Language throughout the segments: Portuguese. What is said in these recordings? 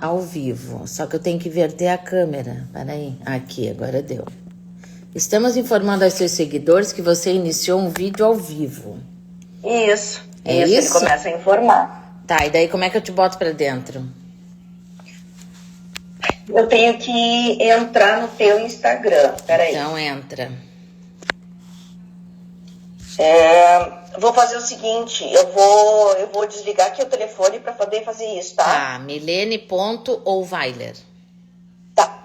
ao vivo, só que eu tenho que inverter a câmera. Peraí, aqui, agora deu. Estamos informando aos seus seguidores que você iniciou um vídeo ao vivo. Isso. É isso? isso? Ele começa a informar. Tá, e daí como é que eu te boto pra dentro? Eu tenho que entrar no teu Instagram. Peraí. Então entra. Vou fazer o seguinte, eu vou desligar aqui o telefone para poder fazer isso, tá? Tá, Milene.Ouvailer. Tá.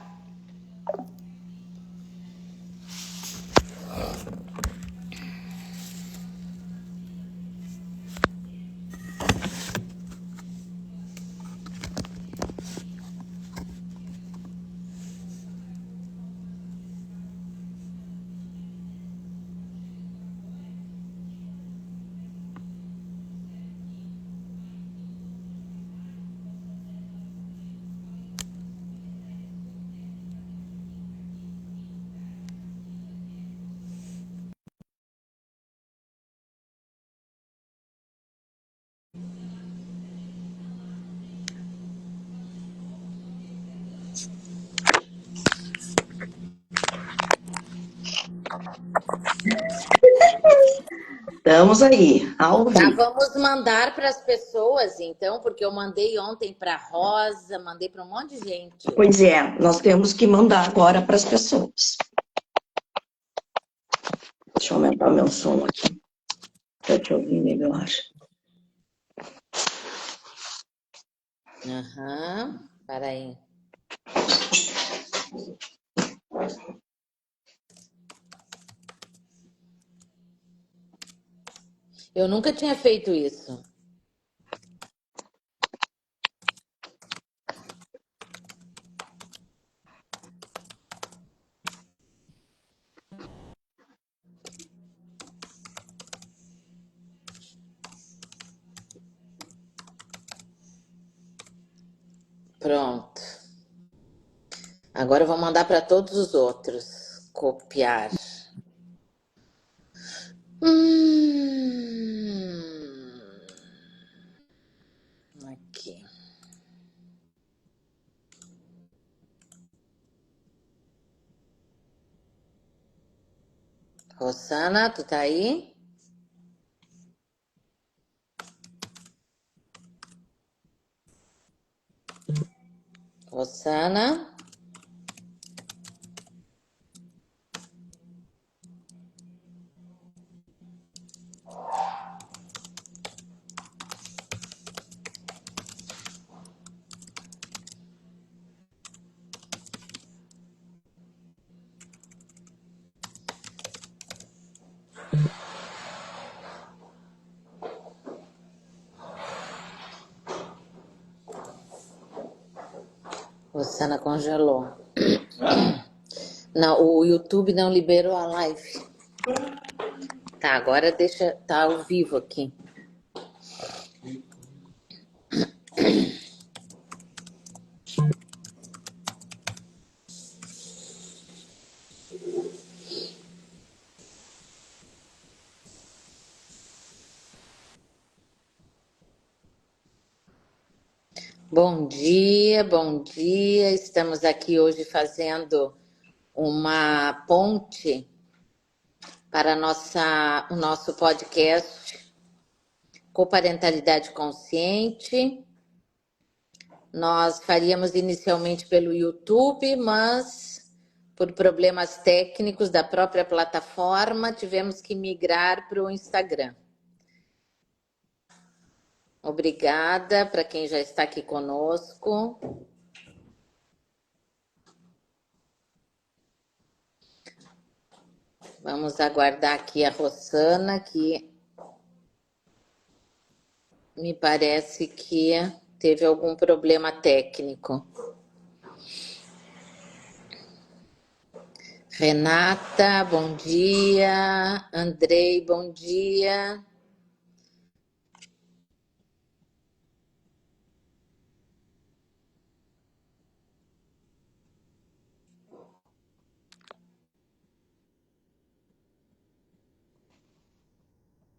Estamos aí, ao vivo. Tá, vamos mandar para as pessoas, então, porque eu mandei ontem para Rosa, mandei para um monte de gente. Pois é, nós temos que mandar agora para as pessoas. Deixa eu aumentar meu som aqui, para te ouvir melhor. Aham, peraí. Eu nunca tinha feito isso. Pronto. Agora eu vou mandar para todos os outros. Copiar. Aqui. Rosana, tu tá aí? Rosana? Rosana congelou. Não, o YouTube não liberou a live. Tá, agora deixa. Tá ao vivo aqui. Bom dia, bom dia. Estamos aqui hoje fazendo uma ponte para o nosso podcast Coparentalidade Consciente. Nós faríamos inicialmente pelo YouTube, mas por problemas técnicos da própria plataforma, tivemos que migrar para o Instagram. Obrigada para quem já está aqui conosco. Vamos aguardar aqui a Rosana, que me parece que teve algum problema técnico. Renata, bom dia. Andrei, bom dia.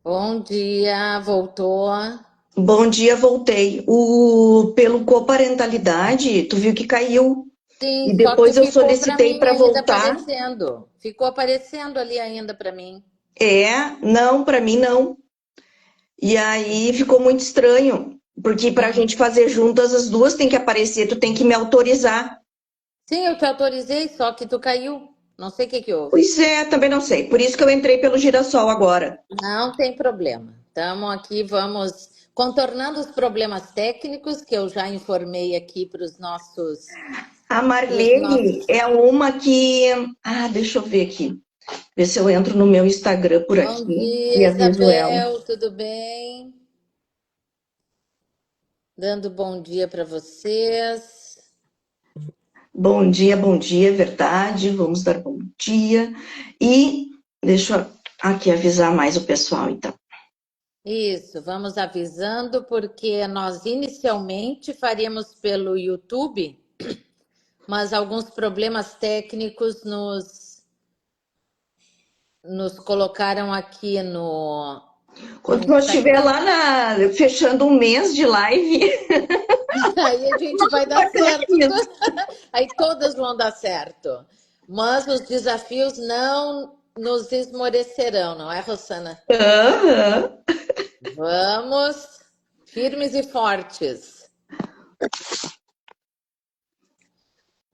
Bom dia, voltou. Bom dia, voltei. Pelo coparentalidade, tu viu que caiu. Sim, E só que depois eu ficou para solicitei mim para ainda voltar. aparecendo. Ficou aparecendo ali ainda para mim. Não, para mim não. E aí ficou muito estranho, porque para a gente Uhum. fazer juntas as duas tem que aparecer, tu tem que me autorizar. Sim, eu te autorizei, só que tu caiu. Não sei o que que houve. Pois é, também não sei. Por isso que eu entrei pelo girassol agora. Não tem problema. Estamos aqui, vamos contornando os problemas técnicos que eu já informei aqui A para os Marlene nossos. é uma que. Ah, deixa eu ver aqui. Ver se eu entro no meu Instagram por Bom aqui e dia, aviso ela. Isabel, tudo bem? Dando bom dia para vocês. Bom dia, é verdade. Vamos dar bom dia. E deixa eu aqui avisar mais o pessoal, então. Isso, vamos avisando, porque nós inicialmente faríamos pelo YouTube, mas alguns problemas técnicos nos colocaram aqui no Quando nós estiver Instagram. lá fechando um mês de live, Aí a gente vai dar vai certo, isso. aí todas vão dar certo. Mas os desafios não nos esmorecerão, não é, Rosana? Aham. Vamos firmes e fortes.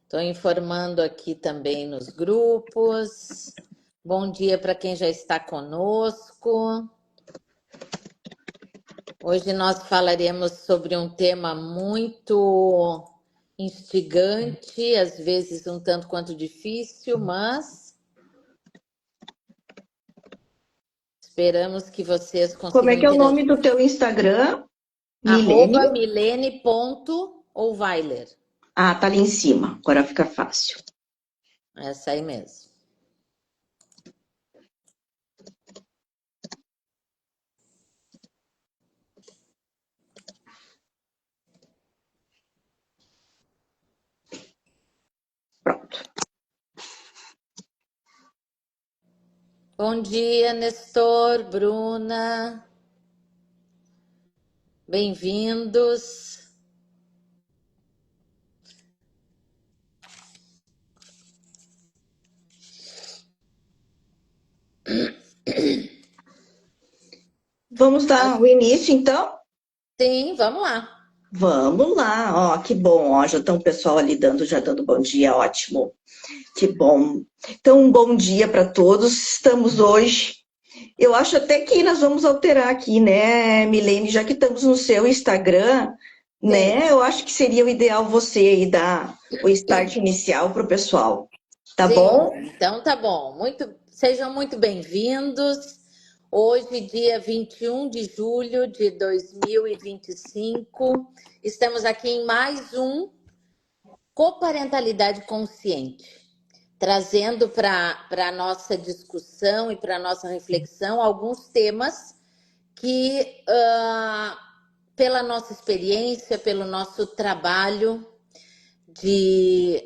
Estou informando aqui também nos grupos. Bom dia para quem já está conosco. Hoje nós falaremos sobre um tema muito instigante, às vezes um tanto quanto difícil, mas esperamos que vocês Como é consigam que é o interagir. nome do teu Instagram? Arroba Milênio? milene.ouweiler. Ah, tá ali em cima. Agora fica fácil. Essa aí mesmo. Pronto. Bom dia, Nestor, Bruna. Bem-vindos. Vamos dar o início, então? Sim, vamos lá. Vamos lá. Ó, que bom. Ó, já estão o pessoal ali já dando bom dia. Ótimo. Que bom. Então, um bom dia para todos. Estamos hoje. Eu acho até que nós vamos alterar aqui, né, Milene? Já que estamos no seu Instagram, Sim, né? Eu acho que seria o ideal você aí dar o start inicial para o pessoal. Tá sim. bom? Então tá bom. Sejam muito bem-vindos. Hoje, dia 21 de julho de 2025, estamos aqui em mais um Coparentalidade Consciente, trazendo para a nossa discussão e para a nossa reflexão alguns temas que, pela nossa experiência, pelo nosso trabalho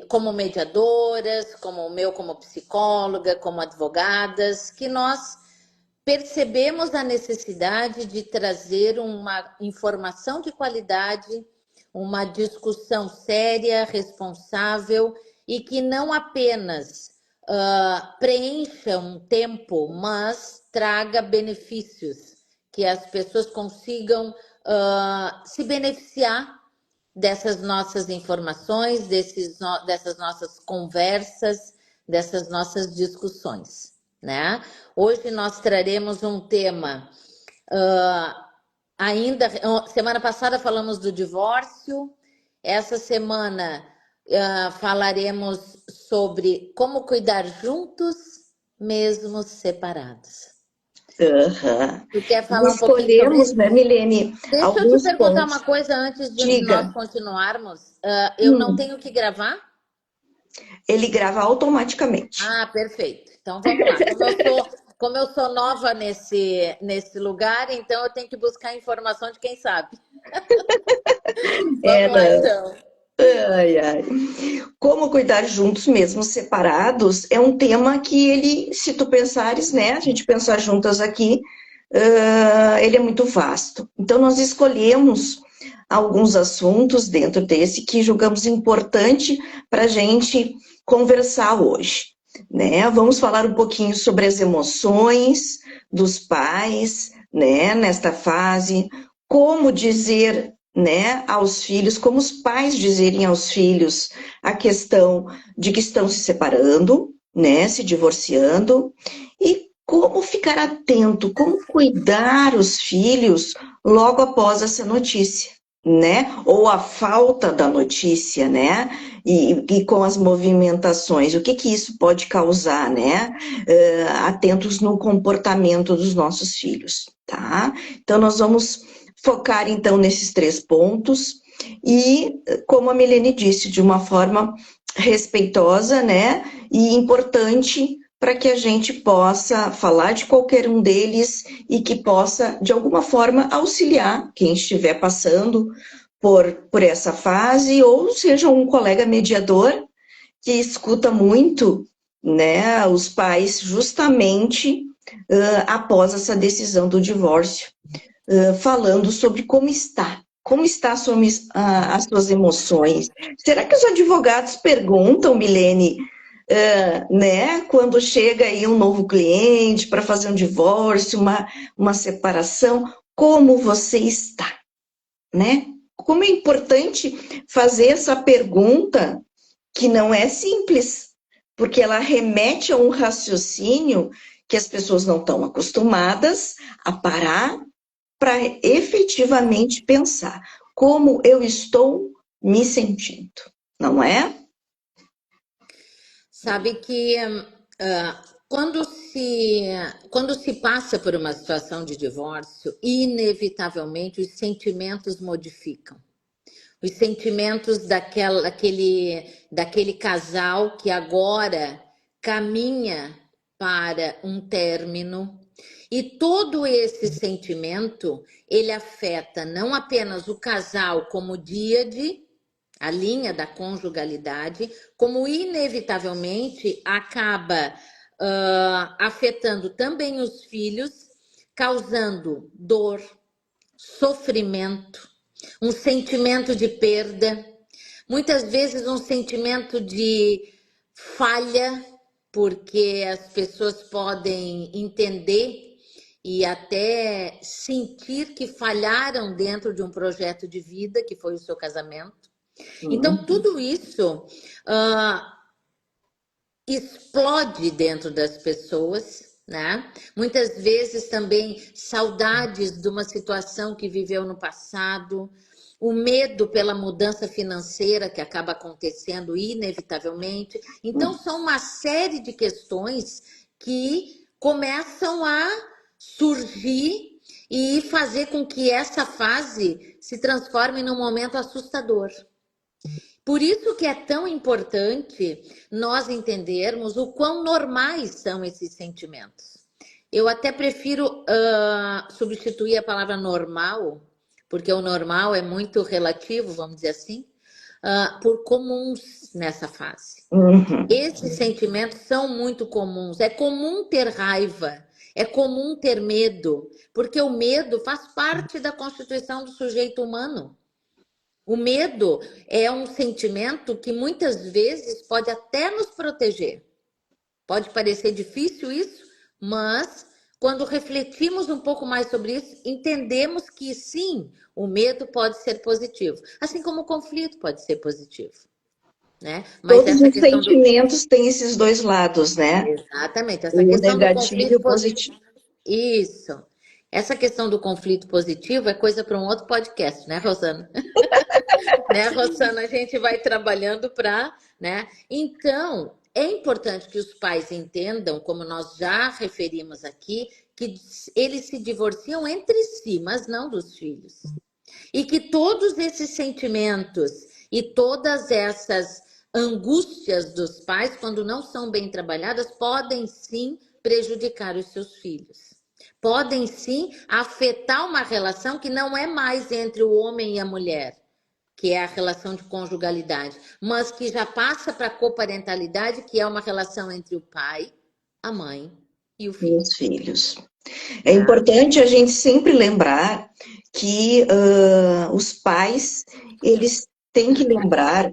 como mediadoras, como o meu como psicóloga, como advogadas, que nós percebemos a necessidade de trazer uma informação de qualidade, uma discussão séria, responsável e que não apenas preencha um tempo, mas traga benefícios, que as pessoas consigam se beneficiar dessas nossas informações, dessas nossas conversas, dessas nossas discussões, né? Hoje nós traremos um tema ainda. Semana passada falamos do divórcio, essa semana falaremos sobre como cuidar juntos, mesmo separados. Aham. Tu quer E falar um pouquinho sobre escolhemos, isso? né, Milene, Deixa eu te alguns perguntar pontos. uma coisa antes de nós Diga. continuarmos. Eu não tenho que gravar? Ele grava automaticamente. Ah, perfeito. Então vamos lá. Como eu sou nova nesse lugar, então eu tenho que buscar informação de quem sabe. É, Vamos lá, não. então. Ai, ai. Como cuidar juntos, mesmo separados, é um tema que ele, se tu pensares, né, a gente pensar juntas aqui, ele é muito vasto. Então, nós escolhemos alguns assuntos dentro desse que julgamos importante para a gente conversar hoje, né? Vamos falar um pouquinho sobre as emoções dos pais, né, nesta fase, como dizer, né, aos filhos, como os pais dizerem aos filhos a questão de que estão se separando, né, se divorciando, e como ficar atento, como cuidar os filhos logo após essa notícia, né? Ou a falta da notícia, né? E com as movimentações, o que que isso pode causar, né? Atentos no comportamento dos nossos filhos, tá? Então, nós vamos focar, então, nesses 3 pontos e, como a Milene disse, de uma forma respeitosa, né? E importante para que a gente possa falar de qualquer um deles e que possa, de alguma forma, auxiliar quem estiver passando por essa fase, ou seja, um colega mediador que escuta muito, né, os pais justamente após essa decisão do divórcio, falando sobre como está as suas emoções. Será que os advogados perguntam, Milene, né, quando chega aí um novo cliente para fazer um divórcio, uma separação, como você está, né? Como é importante fazer essa pergunta que não é simples, porque ela remete a um raciocínio que as pessoas não estão acostumadas a parar para efetivamente pensar como eu estou me sentindo, não é? Sabe que quando se passa por uma situação de divórcio, inevitavelmente os sentimentos modificam. Os sentimentos daquele casal que agora caminha para um término. E todo esse sentimento, ele afeta não apenas o casal como díade, a linha da conjugalidade, como inevitavelmente acaba afetando também os filhos, causando dor, sofrimento, um sentimento de perda, muitas vezes um sentimento de falha, porque as pessoas podem entender e até sentir que falharam dentro de um projeto de vida, que foi o seu casamento. Então, tudo isso explode dentro das pessoas, né? Muitas vezes também saudades de uma situação que viveu no passado, o medo pela mudança financeira que acaba acontecendo inevitavelmente. Então, são uma série de questões que começam a surgir e fazer com que essa fase se transforme num momento assustador. Por isso que é tão importante nós entendermos o quão normais são esses sentimentos. Eu até prefiro substituir a palavra normal, porque o normal é muito relativo, vamos dizer assim, por comuns nessa fase. Esses sentimentos são muito comuns. É comum ter raiva, é comum ter medo, porque o medo faz parte da constituição do sujeito humano. O medo é um sentimento que muitas vezes pode até nos proteger. Pode parecer difícil isso, mas quando refletimos um pouco mais sobre isso, entendemos que sim, o medo pode ser positivo, assim como o conflito pode ser positivo, né? Mas Todos essa os questão do sentimentos têm esses 2 lados, né? exatamente, essa O questão do negativo e conflito o positivo. isso. Essa questão do conflito positivo é coisa para um outro podcast, né, Rosana? Né, Rosana? A gente vai trabalhando para, né? Então, é importante que os pais entendam, como nós já referimos aqui, que eles se divorciam entre si, mas não dos filhos. E que todos esses sentimentos e todas essas angústias dos pais, quando não são bem trabalhadas, podem sim prejudicar os seus filhos. Podem sim afetar uma relação que não é mais entre o homem e a mulher, que é a relação de conjugalidade, mas que já passa para a coparentalidade, que é uma relação entre o pai, a mãe e o E filho. os filhos. É importante a gente sempre lembrar que os pais, eles têm que lembrar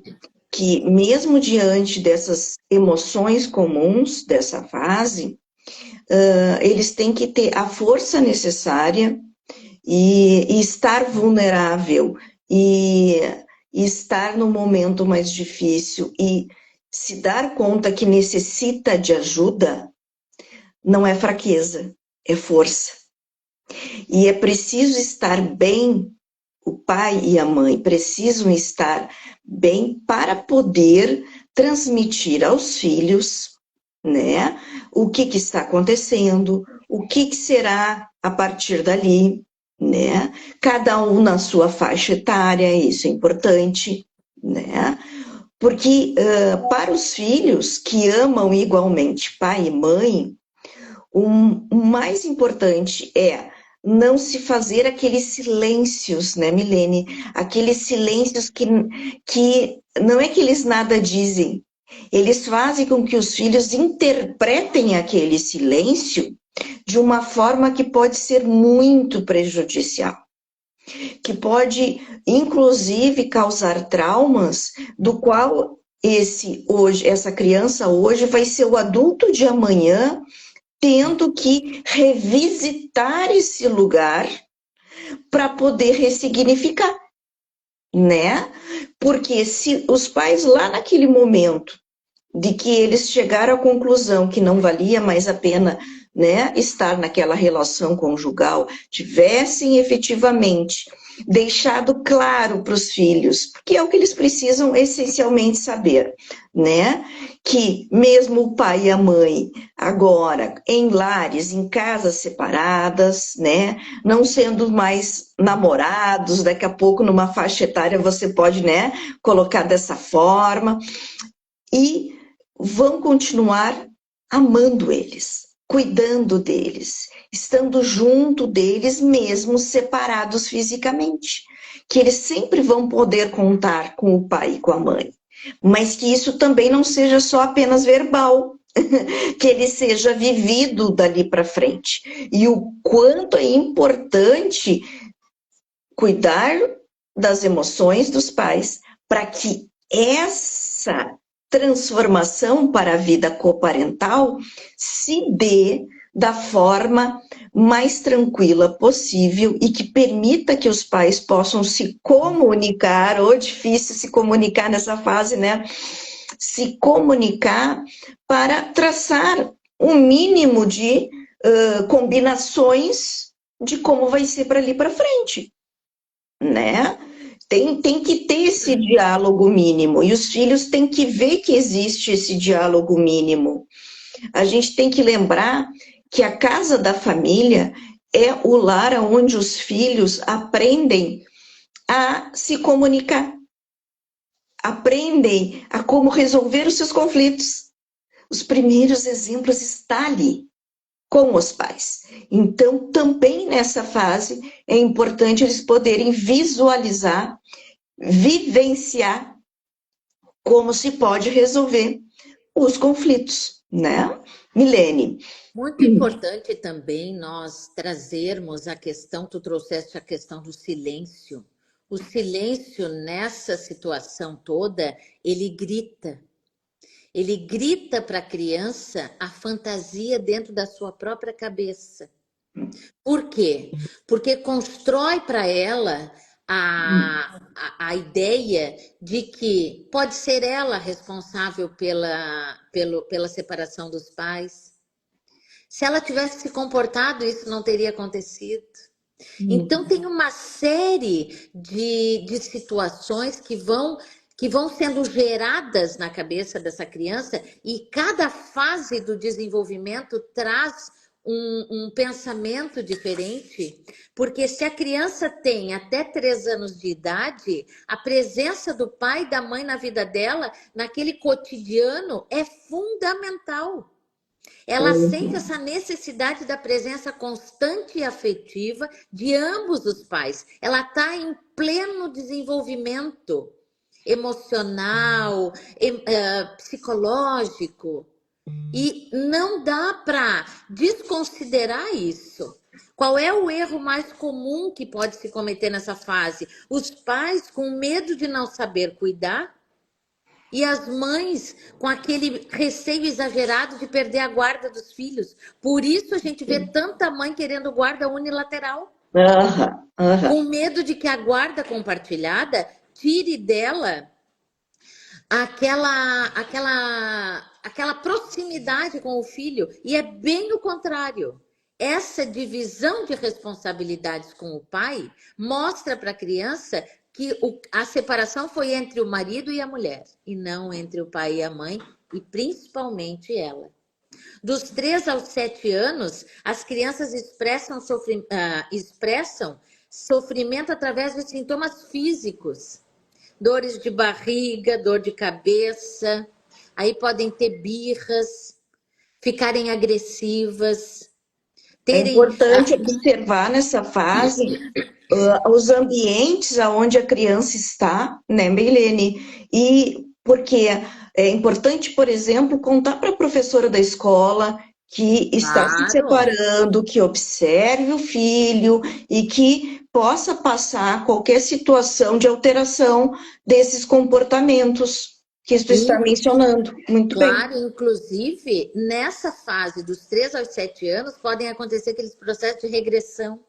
que mesmo diante dessas emoções comuns dessa fase, eles têm que ter a força necessária e estar vulnerável e, e estar no momento mais difícil e se dar conta que necessita de ajuda, não é fraqueza, é força. E é preciso estar bem, o pai e a mãe precisam estar bem para poder transmitir aos filhos, né, o que está acontecendo, o que será a partir dali, né? Cada um na sua faixa etária, isso é importante, né? Porque para os filhos que amam igualmente pai e mãe, o mais importante é não se fazer aqueles silêncios, né, Milene? Aqueles silêncios que não é que eles nada dizem, eles fazem com que os filhos interpretem aquele silêncio de uma forma que pode ser muito prejudicial, que pode, inclusive, causar traumas, do qual essa criança hoje vai ser o adulto de amanhã tendo que revisitar esse lugar para poder ressignificar, né? Porque se os pais lá naquele momento de que eles chegaram à conclusão que não valia mais a pena, né, estar naquela relação conjugal, tivessem efetivamente deixado claro para os filhos, porque é o que eles precisam essencialmente saber, né, que mesmo o pai e a mãe agora em lares, em casas separadas, né, não sendo mais namorados, daqui a pouco numa faixa etária você pode, né, colocar dessa forma, e vão continuar amando eles, cuidando deles, estando junto deles, mesmo separados fisicamente. Que eles sempre vão poder contar com o pai e com a mãe. Mas que isso também não seja só apenas verbal, que ele seja vivido dali para frente. E o quanto é importante cuidar das emoções dos pais para que essa transformação para a vida coparental se dê da forma mais tranquila possível e que permita que os pais possam se comunicar, ou difícil se comunicar nessa fase, né? Se comunicar para traçar um mínimo de combinações de como vai ser para ali para frente, né? Tem que ter esse diálogo mínimo, e os filhos têm que ver que existe esse diálogo mínimo. A gente tem que lembrar que a casa da família é o lar onde os filhos aprendem a se comunicar, aprendem a como resolver os seus conflitos. Os primeiros exemplos estão ali, com os pais. Então, também nessa fase, é importante eles poderem visualizar, vivenciar como se pode resolver os conflitos, né? Milene. Muito importante também nós trazermos a questão, tu trouxeste a questão do silêncio. O silêncio nessa situação toda, ele grita. Ele grita para a criança a fantasia dentro da sua própria cabeça. Por quê? Porque constrói para ela a ideia de que pode ser ela responsável pela separação dos pais. Se ela tivesse se comportado, isso não teria acontecido. Então, tem uma série de situações que vão sendo geradas na cabeça dessa criança, e cada fase do desenvolvimento traz um pensamento diferente, porque se a criança tem até 3 anos de idade, a presença do pai e da mãe na vida dela, naquele cotidiano, é fundamental. Ela sente essa necessidade da presença constante e afetiva de ambos os pais. Ela está em pleno desenvolvimento emocional, psicológico. E não dá para desconsiderar isso. Qual é o erro mais comum que pode se cometer nessa fase? Os pais com medo de não saber cuidar e as mães com aquele receio exagerado de perder a guarda dos filhos. Por isso a gente vê tanta mãe querendo guarda unilateral, Aham, aham. com medo de que a guarda compartilhada tire dela aquela proximidade com o filho. E é bem o contrário. Essa divisão de responsabilidades com o pai mostra para a criança que a separação foi entre o marido e a mulher, e não entre o pai e a mãe, e principalmente ela. Dos 3 aos 7 anos, as crianças expressam sofrimento através de sintomas físicos. Dores de barriga, dor de cabeça, aí podem ter birras, ficarem agressivas, É terem. importante observar nessa fase os ambientes aonde a criança está, né, Meilene? E porque é importante, por exemplo, contar para a professora da escola que está se Claro. separando, que observe o filho e que possa passar qualquer situação de alteração desses comportamentos que tu está mencionando. Muito bem. Claro, inclusive, nessa fase dos 3 aos 7 anos, podem acontecer aqueles processos de regressão.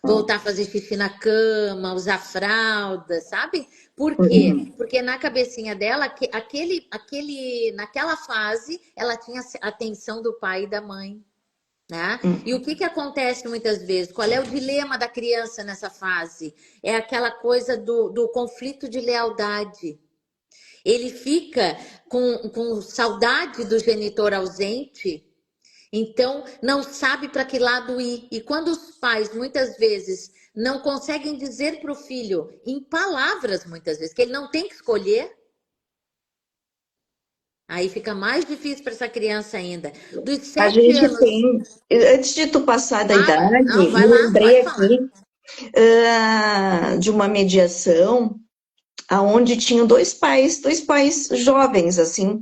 Voltar a fazer xixi na cama, usar fralda, sabe? Por quê? Uhum. Porque na cabecinha dela, naquela fase, ela tinha a atenção do pai e da mãe, né? E o que acontece muitas vezes? Qual é o dilema da criança nessa fase? É aquela coisa do conflito de lealdade. Ele fica com saudade do genitor ausente, então não sabe para que lado ir. E quando os pais muitas vezes não conseguem dizer para o filho, em palavras muitas vezes, que ele não tem que escolher, aí fica mais difícil para essa criança ainda. Dos A 7 gente anos, tem, antes de tu passar da idade, fala, não, vai me lá, lembrei pode falar. aqui de uma mediação aonde tinham dois pais jovens, assim,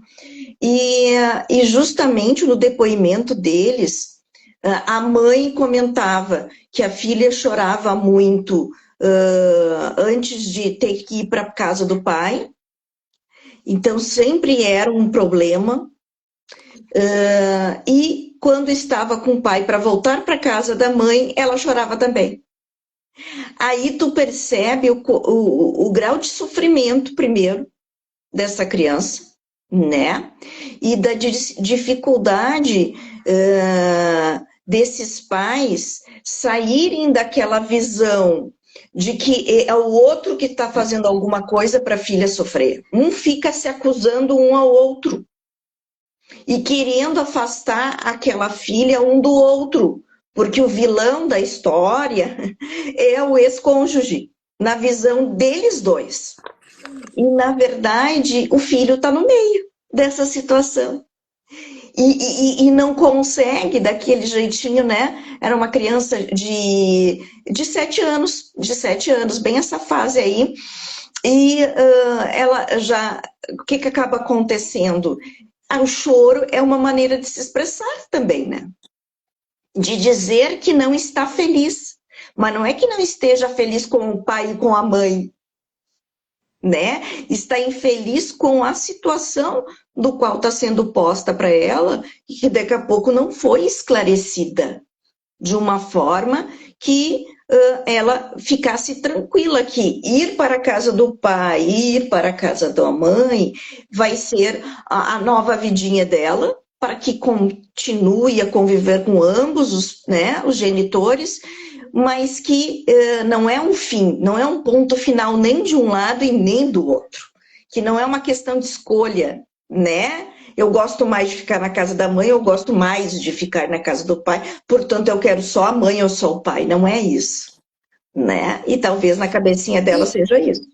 e justamente no depoimento deles, a mãe comentava que a filha chorava muito antes de ter que ir para a casa do pai, então sempre era um problema, e quando estava com o pai para voltar para casa da mãe, ela chorava também. Aí tu percebe o grau de sofrimento, primeiro, dessa criança, né? E da dificuldade desses pais saírem daquela visão de que é o outro que está fazendo alguma coisa para a filha sofrer. Um fica se acusando um ao outro e querendo afastar aquela filha um do outro, porque o vilão da história é o ex-cônjuge, na visão deles dois. E, na verdade, o filho está no meio dessa situação. E não consegue daquele jeitinho, né? Era uma criança de 7 anos, bem essa fase aí. E ela já. O que acaba acontecendo? O choro é uma maneira de se expressar também, né? De dizer que não está feliz. Mas não é que não esteja feliz com o pai e com a mãe, né? Está infeliz com a situação do qual está sendo posta para ela e que daqui a pouco não foi esclarecida de uma forma que ela ficasse tranquila que ir para a casa do pai, ir para a casa da mãe, vai ser a nova vidinha dela, para que continue a conviver com ambos os genitores, mas que não é um fim, não é um ponto final nem de um lado e nem do outro, que não é uma questão de escolha, né? Eu gosto mais de ficar na casa da mãe, eu gosto mais de ficar na casa do pai, portanto eu quero só a mãe ou só o pai, não é isso, né? E talvez na cabecinha dela E, seja isso.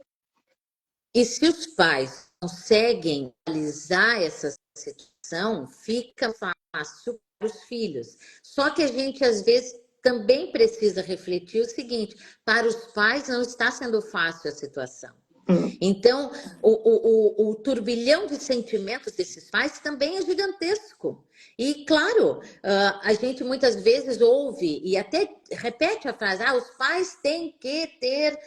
e se os pais conseguem realizar essa situação, fica fácil para os filhos. Só que a gente, às vezes, também precisa refletir o seguinte: para os pais não está sendo fácil a situação. Hum. Então, o turbilhão de sentimentos desses pais também é gigantesco. E, claro, a gente muitas vezes ouve e até repete a frase: os pais têm que ter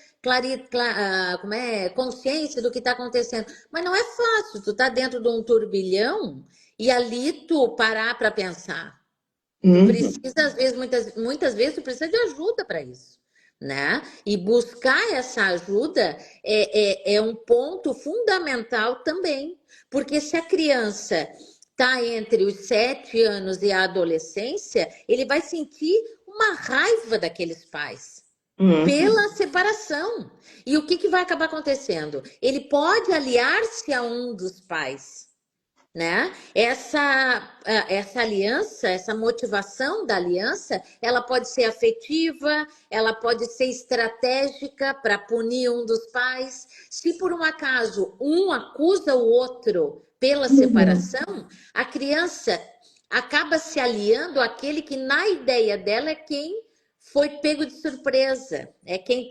consciência do que está acontecendo. Mas não é fácil, tu tá dentro de um turbilhão e ali tu parar para pensar. Tu Uhum. precisa, às vezes, muitas vezes, tu precisa de ajuda para isso, né? E buscar essa ajuda é um ponto fundamental também, porque se a criança está entre os 7 anos e a adolescência, ele vai sentir uma raiva daqueles pais Uhum. pela separação. E o que vai acabar acontecendo? Ele pode aliar-se a um dos pais, né? Essa aliança, essa motivação da aliança, ela pode ser afetiva, ela pode ser estratégica para punir um dos pais. Se por um acaso um acusa o outro pela Uhum. separação, a criança acaba se aliando àquele que na ideia dela é quem foi pego de surpresa, é quem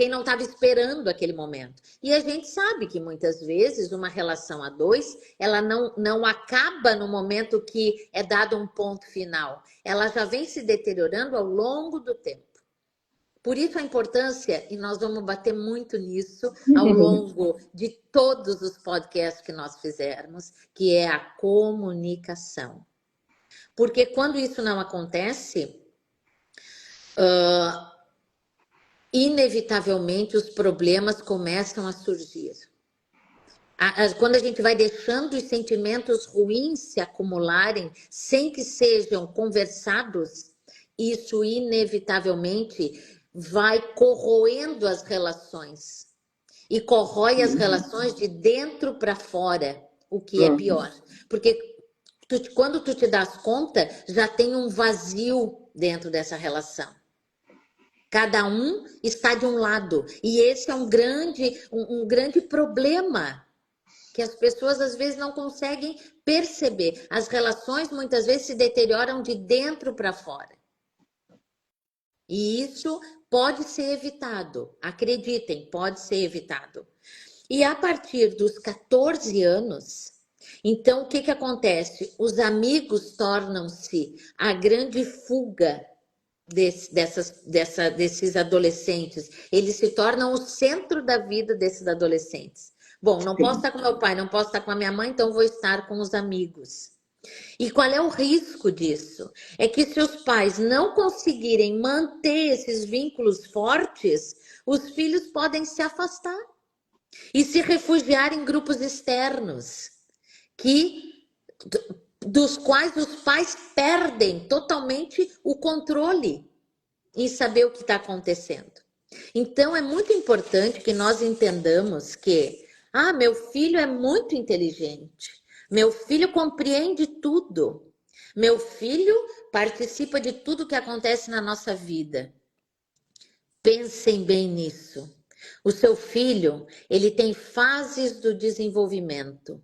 não estava esperando aquele momento. E a gente sabe que muitas vezes uma relação a dois, ela não acaba no momento que é dado um ponto final. Ela já vem se deteriorando ao longo do tempo. Por isso a importância, e nós vamos bater muito nisso ao longo de todos os podcasts que nós fizermos, que é a comunicação. Porque quando isso não acontece, inevitavelmente os problemas começam a surgir. Quando a gente vai deixando os sentimentos ruins se acumularem sem que sejam conversados, isso inevitavelmente vai corroendo as relações. E corrói as relações de dentro para fora, o que é Uhum. pior. Porque quando tu te das conta, já tem um vazio dentro dessa relação. Cada um está de um lado. E esse é um grande problema que as pessoas às vezes não conseguem perceber. As relações muitas vezes se deterioram de dentro para fora. E isso pode ser evitado. Acreditem, pode ser evitado. E a partir dos 14 anos, então o que acontece? Os amigos tornam-se a grande fuga desses adolescentes. Eles se tornam o centro da vida desses adolescentes. Bom, não posso Sim. estar com meu pai, não posso estar com a minha mãe, então vou estar com os amigos. E qual é o risco disso? É que se os pais não conseguirem manter esses vínculos fortes, os filhos podem se afastar e se refugiar em grupos externos, que dos quais os pais perdem totalmente o controle em saber o que está acontecendo. Então, é muito importante que nós entendamos que, meu filho é muito inteligente, meu filho compreende tudo, meu filho participa de tudo que acontece na nossa vida. Pensem bem nisso. O seu filho, ele tem fases do desenvolvimento.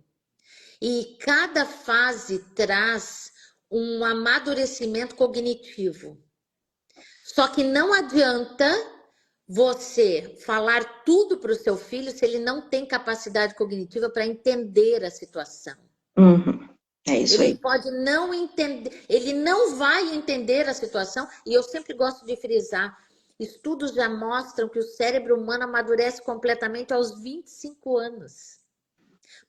E cada fase traz um amadurecimento cognitivo. Só que não adianta você falar tudo para o seu filho se ele não tem capacidade cognitiva para entender a situação. Uhum. É isso Ele aí. pode não entender, ele não vai entender a situação, e eu sempre gosto de frisar, estudos já mostram que o cérebro humano amadurece completamente aos 25 anos.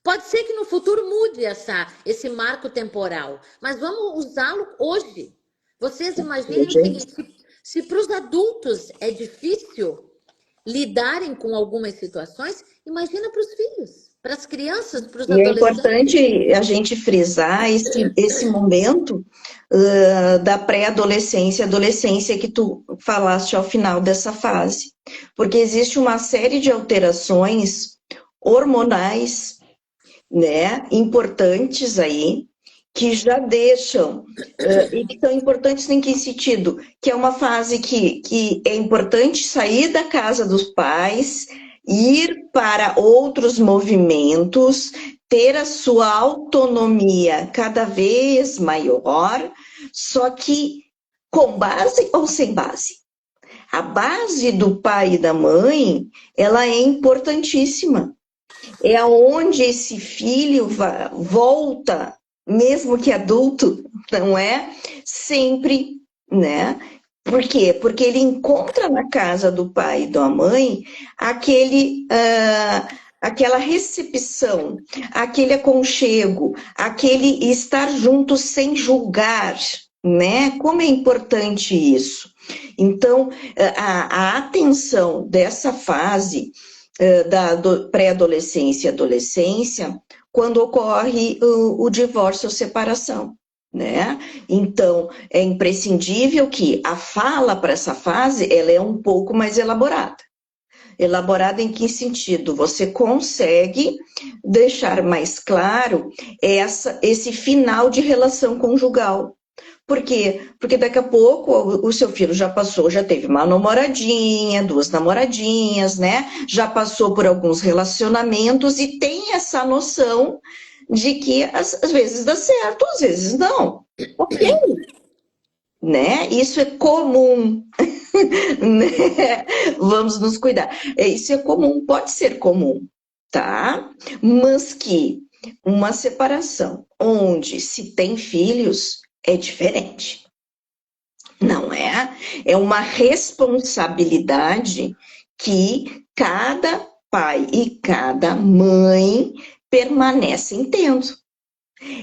Pode ser que no futuro mude esse marco temporal, mas vamos usá-lo hoje. Vocês imaginem o Gente. seguinte: se para os adultos é difícil lidarem com algumas situações, imagina para os filhos, para as crianças, para os E é adolescentes. importante a gente frisar esse momento da pré-adolescência, adolescência que tu falaste ao final dessa fase. Porque existe uma série de alterações hormonais, né, importantes aí, que já deixam, e que são importantes em que sentido? Que é uma fase que é importante sair da casa dos pais, ir para outros movimentos, ter a sua autonomia cada vez maior, só que com base ou sem base? A base do pai e da mãe, ela é importantíssima. É aonde esse filho volta, mesmo que adulto, não é? Sempre, né? Por quê? Porque ele encontra na casa do pai e da mãe aquela recepção, aquele aconchego, aquele estar junto sem julgar, né? Como é importante isso. Então, a atenção dessa fase da pré-adolescência e adolescência, quando ocorre o divórcio ou separação, né? Então, é imprescindível que a fala para essa fase, ela é um pouco mais elaborada. Elaborada em que sentido? Você consegue deixar mais claro esse final de relação conjugal. Por quê? Porque daqui a pouco o seu filho já passou, já teve uma namoradinha, duas namoradinhas, né? Já passou por alguns relacionamentos e tem essa noção de que às vezes dá certo, às vezes não. Ok, né? Isso é comum, né? Vamos nos cuidar. Isso é comum, pode ser comum, tá? Mas que uma separação onde se tem filhos é diferente. Não é? É uma responsabilidade que cada pai e cada mãe permanecem tendo.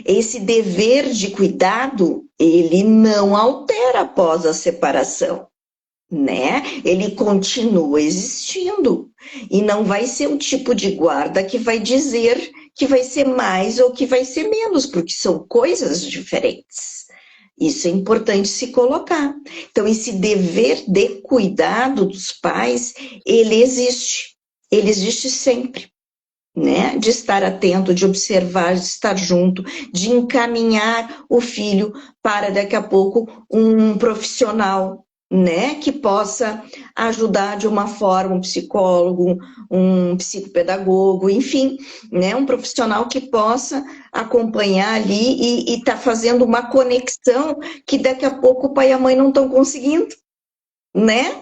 Esse dever de cuidado, ele não altera após a separação, né? Ele continua existindo. E não vai ser um tipo de guarda que vai dizer que vai ser mais ou que vai ser menos, porque são coisas diferentes. Isso é importante se colocar. Então, esse dever de cuidado dos pais, ele existe sempre, né? De estar atento, de observar, de estar junto, de encaminhar o filho para daqui a pouco um profissional, né? Que possa ajudar de uma forma, um psicólogo, um psicopedagogo, enfim, né? Um profissional que possa acompanhar ali e tá fazendo uma conexão que daqui a pouco o pai e a mãe não estão conseguindo, né?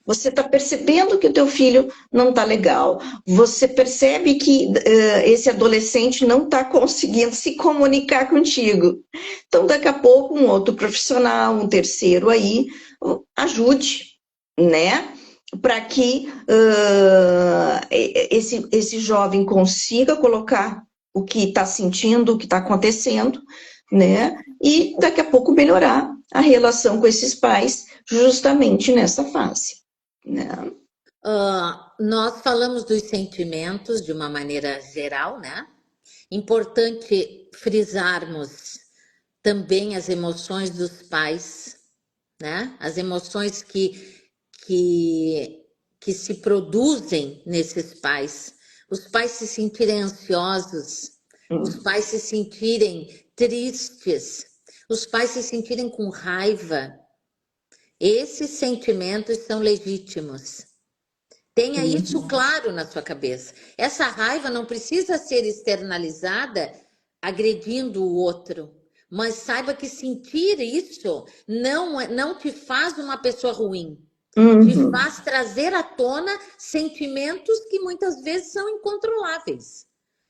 Você está percebendo que o teu filho não está legal. Você percebe que esse adolescente não está conseguindo se comunicar contigo. Então, daqui a pouco, um outro profissional, um terceiro aí, ajude, né? Para que esse jovem consiga colocar o que está sentindo, o que está acontecendo, né? E daqui a pouco melhorar a relação com esses pais justamente nessa fase. Não. Nós falamos dos sentimentos de uma maneira geral, né? Importante frisarmos também as emoções dos pais, né? As emoções que se produzem nesses pais. Os pais se sentirem ansiosos, os pais se sentirem tristes, os pais se sentirem com raiva. Esses sentimentos são legítimos. Tenha isso claro na sua cabeça. Essa raiva não precisa ser externalizada agredindo o outro, mas saiba que sentir isso não te faz uma pessoa ruim. Te faz trazer à tona sentimentos que muitas vezes são incontroláveis,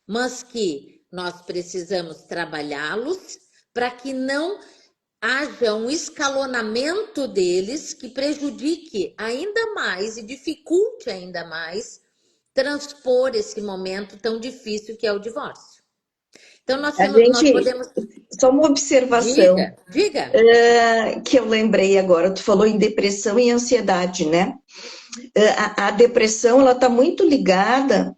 mas que nós precisamos trabalhá-los para que não haja um escalonamento deles que prejudique ainda mais e dificulte ainda mais transpor esse momento tão difícil que é o divórcio. Então, nós podemos... Só uma observação. Diga. Que eu lembrei agora, tu falou em depressão e ansiedade, né? A depressão, ela está muito ligada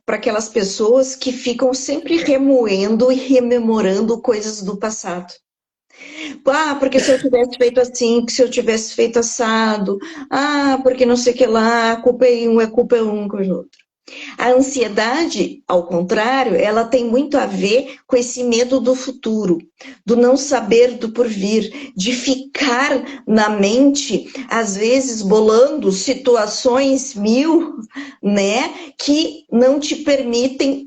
para aquelas pessoas que ficam sempre remoendo e rememorando coisas do passado. Ah, porque se eu tivesse feito assim, se eu tivesse feito assado, porque não sei o que lá, a culpa é um, com o outro. A ansiedade, ao contrário, ela tem muito a ver com esse medo do futuro, do não saber do porvir, de ficar na mente, às vezes bolando situações mil, né, que não te permitem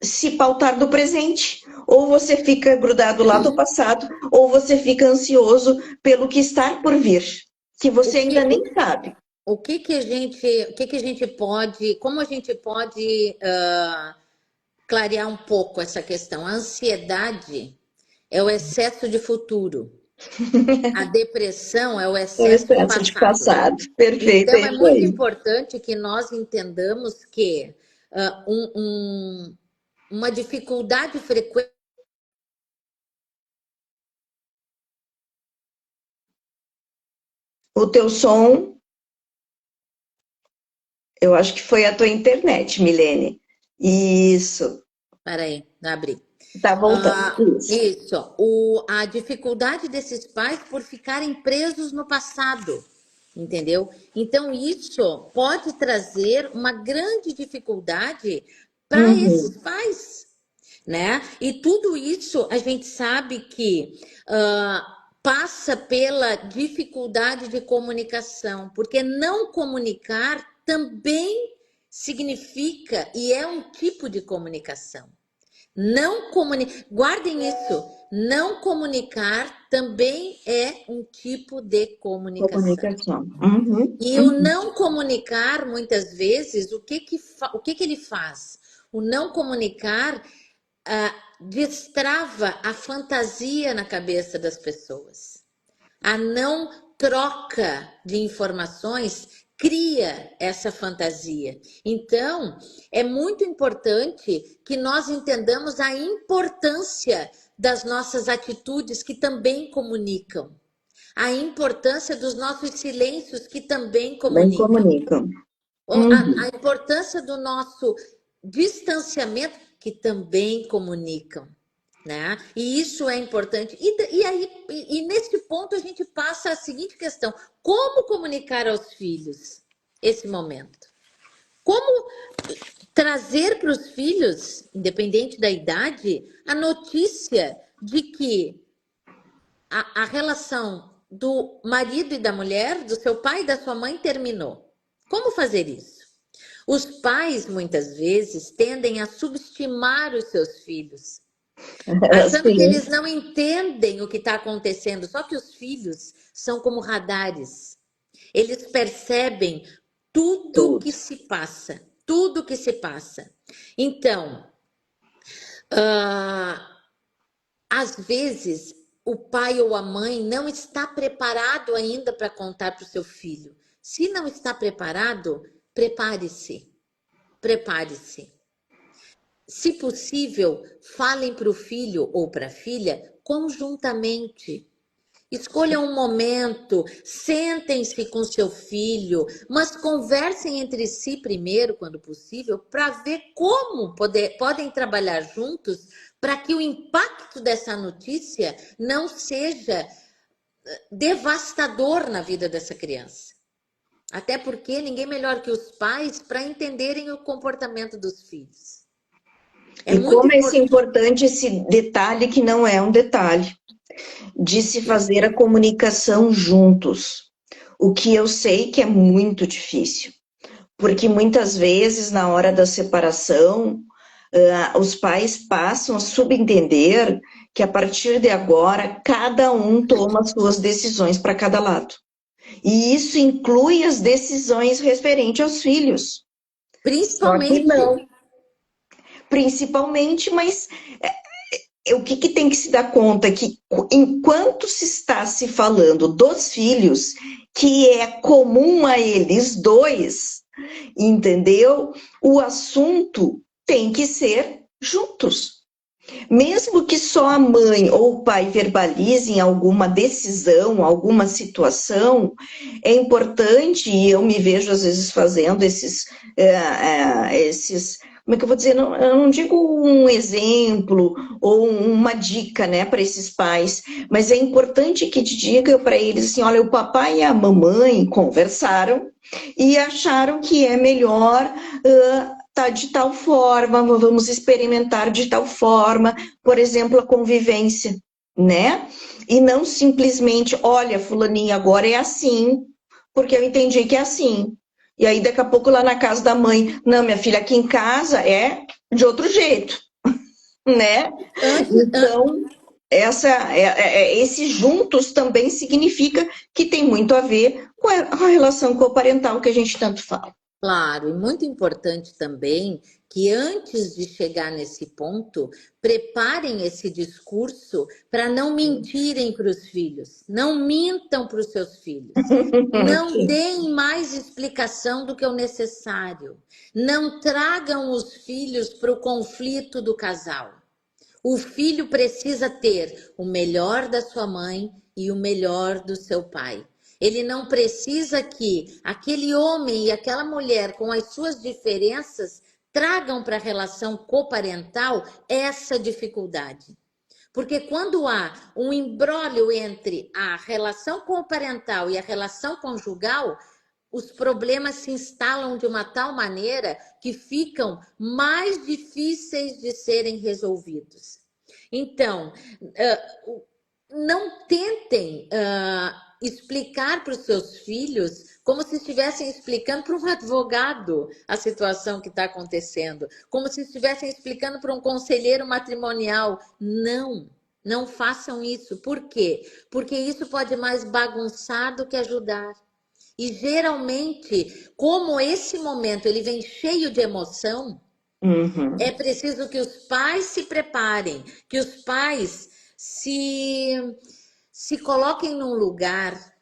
se pautar do presente. Ou você fica grudado lá do passado, ou você fica ansioso pelo que está por vir. que O você ainda que, nem sabe. como a gente pode clarear um pouco essa questão? A ansiedade é o excesso de futuro. A depressão é o É o excesso de excesso de passado. passado. Perfeito, é Então, é isso muito aí. importante que nós entendamos que uma dificuldade frequente. O teu som, eu acho que foi a tua internet, Milene. Isso, Peraí, abri. tá voltando. Isso. Isso, a dificuldade desses pais por ficarem presos no passado, entendeu? Então, isso pode trazer uma grande dificuldade para esses Uhum. pais, né? E tudo isso a gente sabe que passa pela dificuldade de comunicação, porque não comunicar também significa e é um tipo de comunicação. Não comunicar, guardem isso. Não comunicar também é um tipo de comunicação. Comunicação. Uhum, E o uhum. não comunicar, muitas vezes, o que que ele faz? O não comunicar destrava a fantasia na cabeça das pessoas. A não troca de informações cria essa fantasia. Então, é muito importante que nós entendamos a importância das nossas atitudes que também comunicam, a importância dos nossos silêncios que também Bem comunicam, comunicam. a Uhum. importância do nosso distanciamento que também comunicam, né? E isso é importante. E nesse ponto a gente passa a seguinte questão: como comunicar aos filhos esse momento? Como trazer para os filhos, independente da idade, a notícia de que a relação do marido e da mulher, do seu pai e da sua mãe terminou? Como fazer isso? Os pais, muitas vezes, tendem a subestimar os seus filhos, achando que Sim, eles não entendem o que está acontecendo. Só que os filhos são como radares. Eles percebem tudo tudo. que se passa. Tudo que se passa. Então, às vezes, o pai ou a mãe não está preparado ainda para contar para o seu filho. Se não está preparado, prepare-se. Prepare-se. Se possível, falem para o filho ou para a filha conjuntamente. Escolham um momento, sentem-se com seu filho, mas conversem entre si primeiro, quando possível, para ver como podem trabalhar juntos para que o impacto dessa notícia não seja devastador na vida dessa criança. Até porque ninguém melhor que os pais para entenderem o comportamento dos filhos. É E muito como é esse importante. importante esse detalhe que não é um detalhe, de se fazer a comunicação juntos. O que eu sei que é muito difícil, porque muitas vezes na hora da separação, os pais passam a subentender que a partir de agora cada um toma as suas decisões para cada lado. E isso inclui as decisões referentes aos filhos. Só que Principalmente. não, principalmente, mas o que tem que se dar conta é que enquanto se está se falando dos filhos, que é comum a eles dois, entendeu? O assunto tem que ser juntos. Mesmo que só a mãe ou o pai verbalizem alguma decisão, alguma situação, é importante, e eu me vejo às vezes fazendo esses, como é que eu vou dizer, não, eu não digo um exemplo ou uma dica, né, para esses pais, mas é importante que te diga para eles assim, olha, o papai e a mamãe conversaram e acharam que é melhor tá de tal forma, vamos experimentar de tal forma, por exemplo, a convivência, né? E não simplesmente, olha, fulaninha, agora é assim, porque eu entendi que é assim. E aí, daqui a pouco, lá na casa da mãe, não, minha filha, aqui em casa é de outro jeito, né? Antes, Então. esse juntos também significa que tem muito a ver com a relação coparental que a gente tanto fala. Claro, e muito importante também que antes de chegar nesse ponto, preparem esse discurso para não mentirem para os filhos. Não mintam para os seus filhos. Não deem mais explicação do que o necessário. Não tragam os filhos para o conflito do casal. O filho precisa ter o melhor da sua mãe e o melhor do seu pai. Ele não precisa que aquele homem e aquela mulher, com as suas diferenças, tragam para a relação coparental essa dificuldade. Porque quando há um imbróglio entre a relação coparental e a relação conjugal, os problemas se instalam de uma tal maneira que ficam mais difíceis de serem resolvidos. Então, não tentem explicar para os seus filhos como se estivessem explicando para um advogado a situação que está acontecendo, como se estivessem explicando para um conselheiro matrimonial. Não, não façam isso. Por quê? Porque isso pode mais bagunçar do que ajudar. E geralmente, como esse momento ele vem cheio de emoção, é preciso que os pais se preparem, que os pais se coloquem num lugar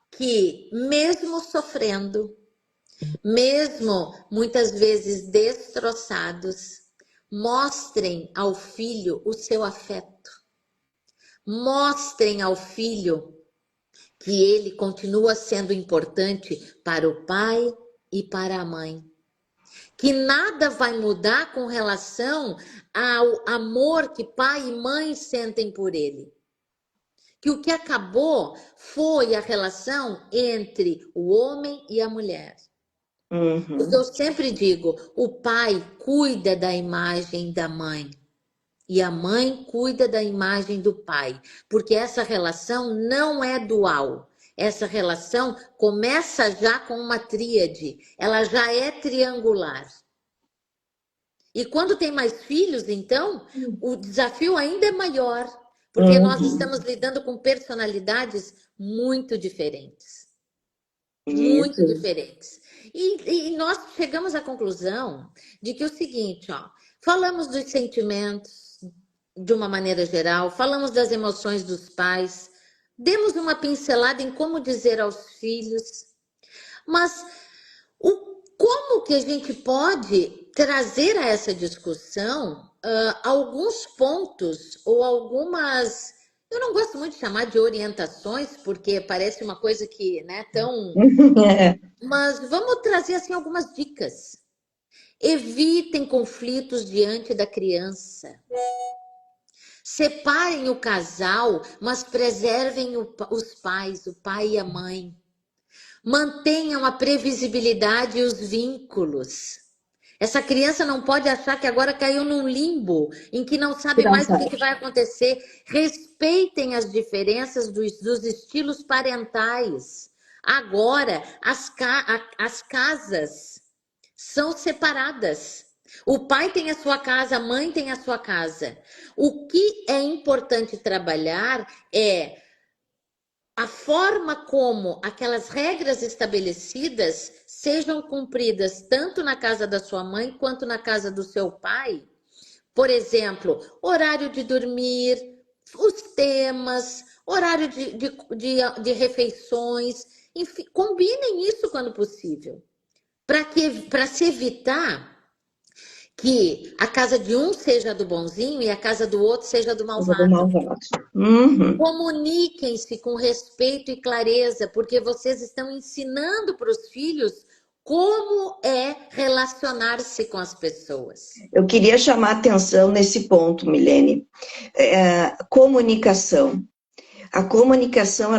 que, mesmo sofrendo, mesmo muitas vezes destroçados, mostrem ao filho o seu afeto. Mostrem ao filho que ele continua sendo importante para o pai e para a mãe. Que nada vai mudar com relação ao amor que pai e mãe sentem por ele. Que o que acabou foi a relação entre o homem e a mulher. Porque eu sempre digo, o pai cuida da imagem da mãe e a mãe cuida da imagem do pai, porque essa relação não é dual. Essa relação começa já com uma tríade, ela já é triangular. E quando tem mais filhos, então, o desafio ainda é maior, porque nós estamos lidando com personalidades muito diferentes. Muito diferentes. E nós chegamos à conclusão de que é o seguinte, ó, falamos dos sentimentos de uma maneira geral, falamos das emoções dos pais, demos uma pincelada em como dizer aos filhos, mas como que a gente pode trazer a essa discussão alguns pontos ou algumas. Eu não gosto muito de chamar de orientações, porque parece uma coisa que, né, tão. Mas vamos trazer assim algumas dicas. Evitem conflitos diante da criança. Separem o casal, mas preservem os pais, o pai e a mãe. Mantenham a previsibilidade e os vínculos. Essa criança não pode achar que agora caiu num limbo, em que não sabe mais o que vai acontecer. Respeitem as diferenças dos estilos parentais. Agora, as casas são separadas. O pai tem a sua casa, a mãe tem a sua casa. O que é importante trabalhar é a forma como aquelas regras estabelecidas sejam cumpridas tanto na casa da sua mãe quanto na casa do seu pai. Por exemplo, horário de dormir, os temas, horário de refeições, enfim, combinem isso quando possível, para se evitar que a casa de um seja do bonzinho e a casa do outro seja do malvado. Comuniquem-se com respeito e clareza, porque vocês estão ensinando para os filhos como é relacionar-se com as pessoas. Eu queria chamar a atenção nesse ponto, Milene. Comunicação. A comunicação,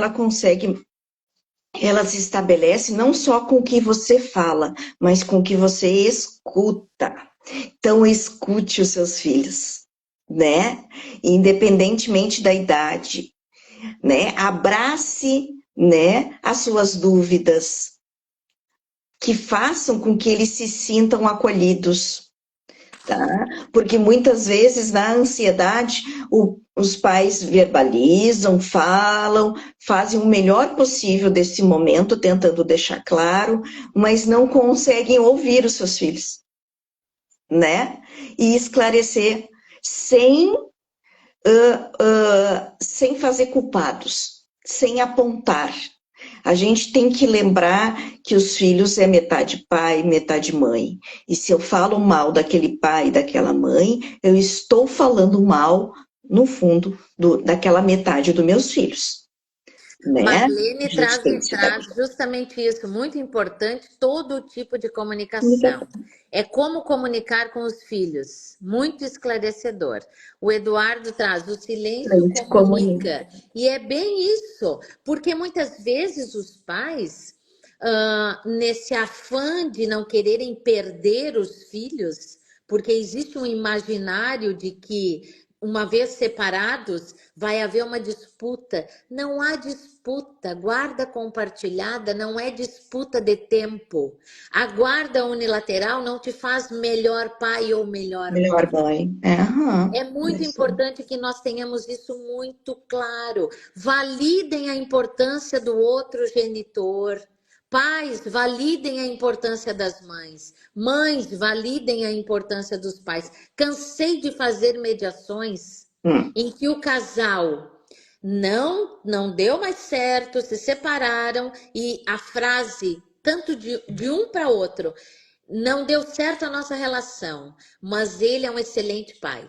ela se estabelece não só com o que você fala, mas com o que você escuta. Então, escute os seus filhos, né? Independentemente da idade, né? Abrace, né, as suas dúvidas, que façam com que eles se sintam acolhidos, tá? Porque muitas vezes, na ansiedade, os pais verbalizam, falam, fazem o melhor possível desse momento, tentando deixar claro, mas não conseguem ouvir os seus filhos, né? E esclarecer sem, sem fazer culpados, sem apontar. A gente tem que lembrar que os filhos é metade pai, metade mãe. E se eu falo mal daquele pai e daquela mãe, eu estou falando mal, no fundo, daquela metade dos meus filhos, né? Marlene A gente traz, tem que se dar traz justamente isso, muito importante, todo tipo de comunicação. comunicação, É como comunicar com os filhos, muito esclarecedor. O Eduardo traz, o a silêncio gente comunica. comunica. E é bem isso, porque muitas vezes os pais, nesse afã de não quererem perder os filhos, porque existe um imaginário de que, uma vez separados, vai haver uma disputa. Não há disputa. Guarda compartilhada não é disputa de tempo. A guarda unilateral não te faz melhor pai ou melhor Melhor mãe. mãe. É, aham, É muito isso. importante que nós tenhamos isso muito claro. Validem a importância do outro genitor. Pais, validem a importância das mães. Mães, validem a importância dos pais. Cansei de fazer mediações Hum. em que o casal não deu mais certo, se separaram e a frase, tanto de um para outro, não deu certo a nossa relação, mas ele é um excelente pai.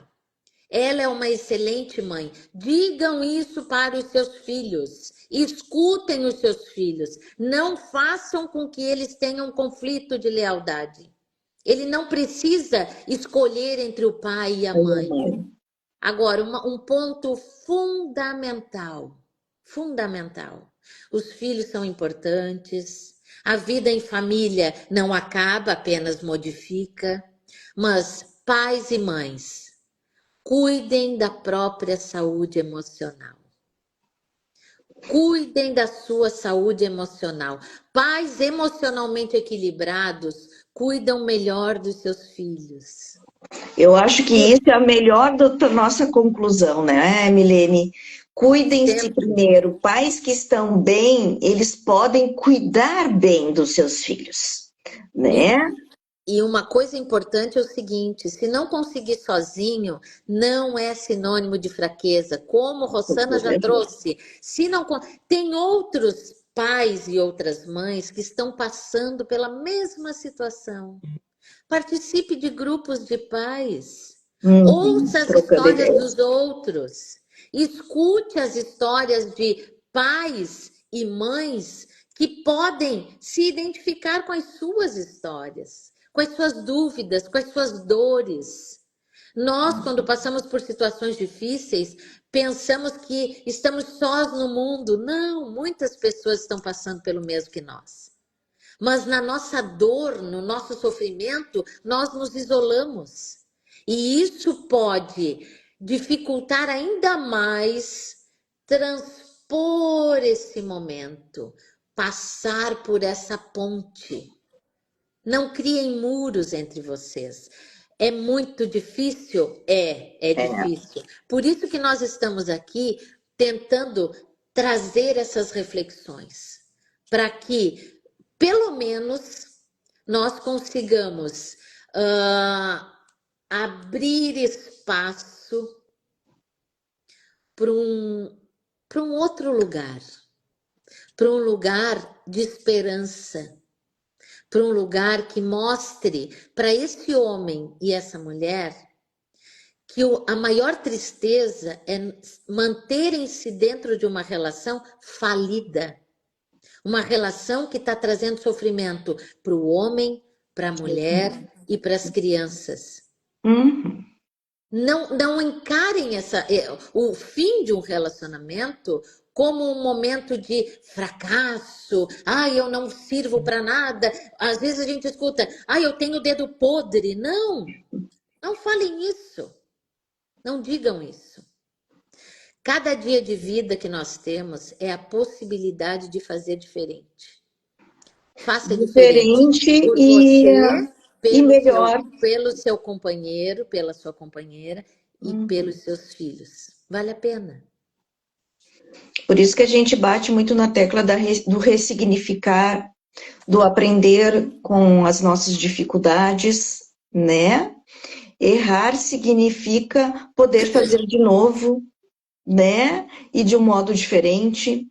Ela é uma excelente mãe. Digam isso para os seus filhos. Escutem os seus filhos. Não façam com que eles tenham um conflito de lealdade. Ele não precisa escolher entre o pai e a Aí a mãe. mãe. Agora, um ponto fundamental. Fundamental. Os filhos são importantes. A vida em família não acaba, apenas modifica. Mas pais e mães, cuidem da própria saúde emocional. Cuidem da sua saúde emocional. Pais emocionalmente equilibrados cuidam melhor dos seus filhos. Eu acho que isso é a melhor da nossa conclusão, né, Milene? Cuidem-se Sempre. primeiro. Pais que estão bem, eles podem cuidar bem dos seus filhos, né? E uma coisa importante é o seguinte: se não conseguir sozinho, não é sinônimo de fraqueza. Como Rosana já trouxe, se não tem outros pais e outras mães que estão passando pela mesma situação. Participe de grupos de pais. Uhum, Ouça as trocando histórias dos ideias. outros. Escute as histórias de pais e mães que podem se identificar com as suas histórias, com as suas dúvidas, com as suas dores. Nós, quando passamos por situações difíceis, pensamos que estamos sós no mundo. Não, muitas pessoas estão passando pelo mesmo que nós. Mas na nossa dor, no nosso sofrimento, nós nos isolamos. E isso pode dificultar ainda mais transpor esse momento, passar por essa ponte. Não criem muros entre vocês. É muito difícil? É É, difícil. Por isso que nós estamos aqui tentando trazer essas reflexões, para que, pelo menos, nós consigamos abrir espaço para um outro lugar, para um lugar de esperança, para um lugar que mostre para esse homem e essa mulher que a maior tristeza é manterem-se dentro de uma relação falida, uma relação que está trazendo sofrimento para o homem, para a mulher e para as crianças. uhum, Não encarem o fim de um relacionamento como um momento de fracasso. Ai, eu não sirvo para nada. Às vezes a gente escuta, ai, eu tenho o dedo podre. Não, não falem isso. Não digam isso. Cada dia de vida que nós temos é a possibilidade de fazer diferente. Faça diferente diferente por você, E melhor. pelo seu companheiro, pela sua companheira e pelos Uhum. seus filhos. Vale a pena. Por isso que a gente bate muito na tecla do ressignificar, do aprender com as nossas dificuldades, né? Errar significa poder fazer de novo, né? E de um modo diferente,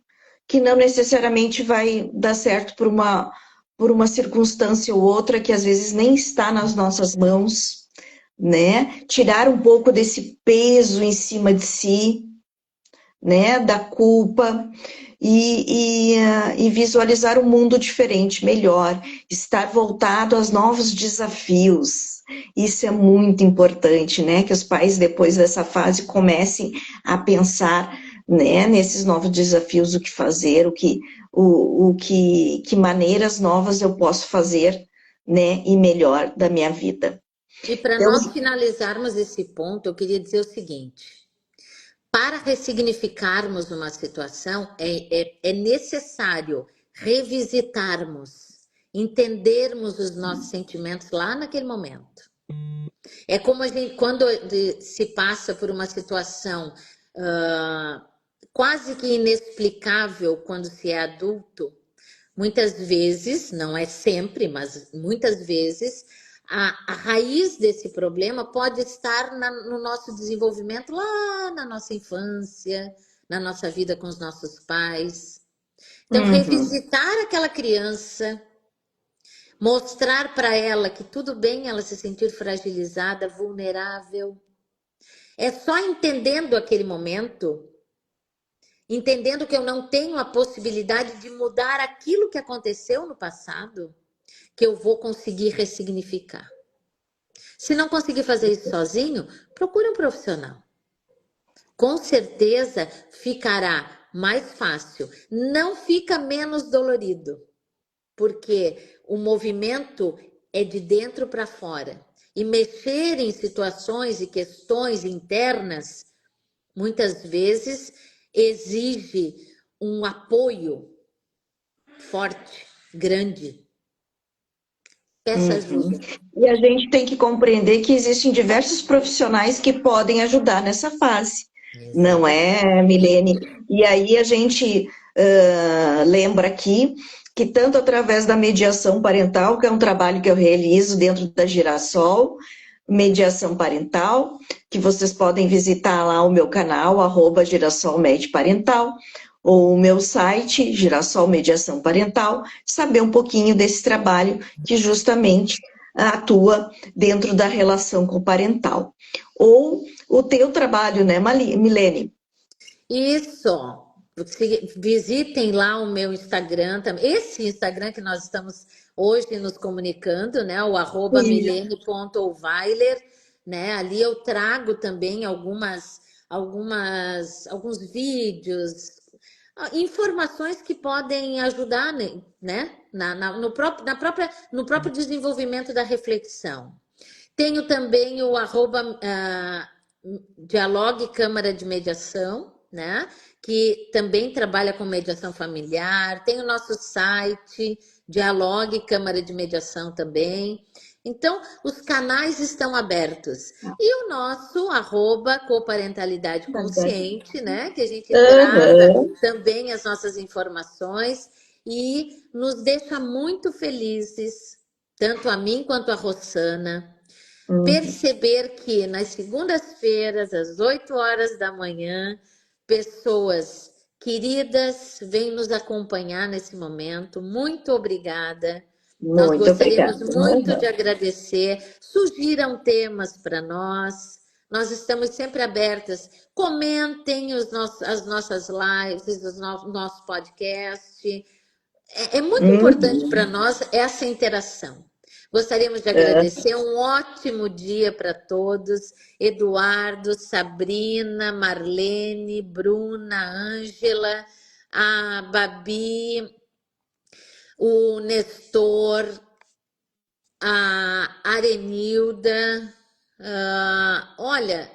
que não necessariamente vai dar certo por uma circunstância ou outra que às vezes nem está nas nossas mãos, né? Tirar um pouco desse peso em cima de si, né? Da culpa e visualizar um mundo diferente, melhor, estar voltado aos novos desafios. Isso é muito importante, né? Que os pais, depois dessa fase, comecem a pensar, né, nesses novos desafios, o que fazer, que maneiras novas eu posso fazer, né, e melhor da minha vida. E para Então, nós finalizarmos esse ponto, eu queria dizer o seguinte: para ressignificarmos uma situação, é necessário revisitarmos, entendermos os nossos sentimentos lá naquele momento. É como a gente, quando se passa por uma situação quase que inexplicável quando se é adulto, muitas vezes, não é sempre, mas muitas vezes, a raiz desse problema pode estar no nosso desenvolvimento lá na nossa infância, na nossa vida com os nossos pais. Então, uhum, revisitar aquela criança, mostrar para ela que tudo bem ela se sentir fragilizada, vulnerável. É só entendendo aquele momento, entendendo que eu não tenho a possibilidade de mudar aquilo que aconteceu no passado, que eu vou conseguir ressignificar. Se não conseguir fazer isso sozinho, procure um profissional. Com certeza ficará mais fácil. Não fica menos dolorido, porque o movimento é de dentro para fora. E mexer em situações e questões internas, muitas vezes, exige um apoio forte, grande. Peça uhum. ajuda. E a gente tem que compreender que existem diversos profissionais que podem ajudar nessa fase, não Exatamente. é, Milene? E aí a gente lembra aqui que tanto através da mediação parental, que é um trabalho que eu realizo dentro da Girassol, mediação parental, que vocês podem visitar lá o meu canal, @Girassol Med Parental, ou o meu site, Girassol Mediação Parental, saber um pouquinho desse trabalho que justamente atua dentro da relação coparental. Ou o teu trabalho, né, Milene? Isso. Visitem lá o meu Instagram também. Esse Instagram que nós estamos hoje nos comunicando, né? O @milene.weiler, né? Ali eu trago também alguns vídeos, informações que podem ajudar, né? No próprio desenvolvimento da reflexão. Tenho também o Dialogue Câmara de Mediação, né? Que também trabalha com mediação familiar. Tem o nosso site, Dialogue Câmara de Mediação também. Então, os canais estão abertos. E o nosso @coparentalidade consciente, né? Que a gente traz Aham, também as nossas informações e nos deixa muito felizes, tanto a mim quanto a Rossana, uhum. perceber que nas segundas-feiras, às 8 horas da manhã, pessoas queridas vêm nos acompanhar nesse momento. Muito obrigada. Nós Muito gostaríamos obrigada. muito de Uhum. agradecer. Sugiram temas para nós. Nós estamos sempre abertas. Comentem as nossas lives, nosso podcast. É muito importante para Uhum. nós essa interação. Gostaríamos de É, agradecer um ótimo dia para todos. Eduardo, Sabrina, Marlene, Bruna, Ângela, a Babi, o Nestor, a Arenilda, olha,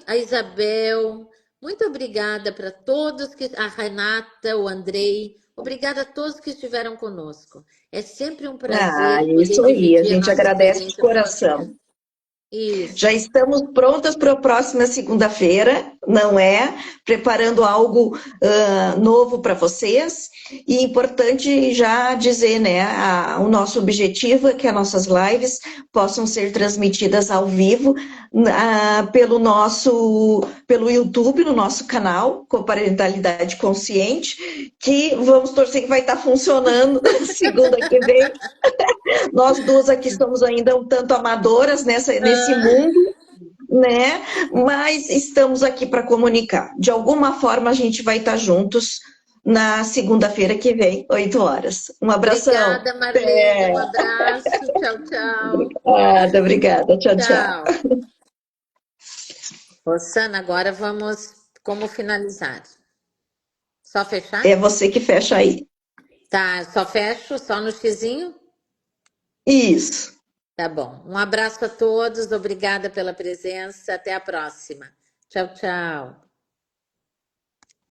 a Isabel, muito obrigada para todos, a Renata, o Andrei, Obrigada a todos que estiveram conosco. É sempre um Ah, prazer poder isso aí, a dividir a gente nossa agradece de experiência com vocês. coração. Já Isso. estamos prontas para a próxima segunda-feira, não é? Preparando algo novo para vocês. E importante já dizer, né? O nosso objetivo é que as nossas lives possam ser transmitidas ao vivo pelo YouTube, no nosso canal, com Parentalidade Consciente, que vamos torcer que vai estar funcionando segunda que vem. Nós duas aqui estamos ainda um tanto amadoras nesse Ah, mundo, né? Mas estamos aqui para comunicar. De alguma forma a gente vai estar juntos na segunda-feira que vem, 8 horas. Um abração. obrigada, Marlene. Um Até. abraço. Tchau, tchau. Obrigada, obrigada. Tchau, tchau. Tchau. Rosana, agora vamos como finalizar. Só fechar? É você que fecha aí. Tá, só fecho, só no xizinho? Isso. Tá bom. Um abraço a todos, obrigada pela presença. Até a próxima. Tchau, tchau.